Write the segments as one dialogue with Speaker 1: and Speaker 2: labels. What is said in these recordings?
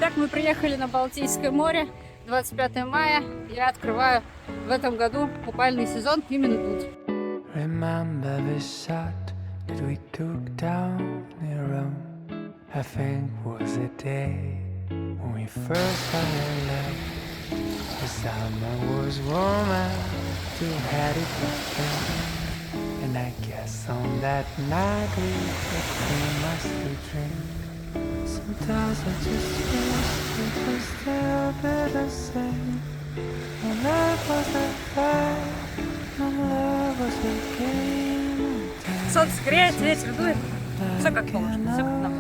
Speaker 1: Итак, мы приехали на Балтийское море. 25 мая. Я открываю в этом году купальный сезон именно тут.
Speaker 2: Remember the shot that we took down the road? I think was the day when we first fell in love. The summer was warm and you had it again. And I guess on that night we had too much to drink. Sometimes I just wish it was still be the same. My life was a fight, my love was a game.
Speaker 1: Солнце греет, ветер дует. Все как положено, все как нам.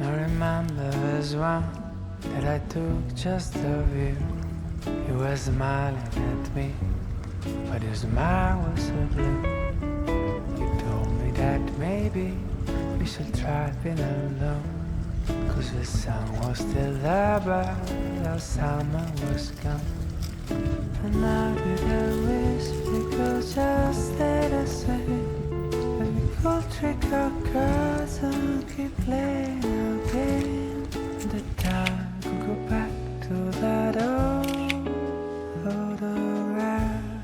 Speaker 2: I remember there's one that I took just of you. You were smiling at me, but your smile was so blue. You told me that maybe we should try being alone. Cause the sun was still there, but our summer was gone. And now did I wish we could just stay the same. That we could trick our cards and keep playing our game. And the time could go back to that old around.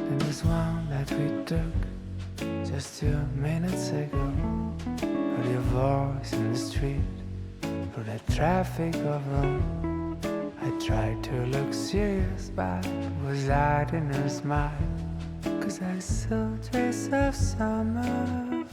Speaker 2: And there's one that we took just 2 minutes ago. Heard your voice in the street, through the traffic of Rome. I tried to look serious, but was hiding a smile. Cause I saw trace of summer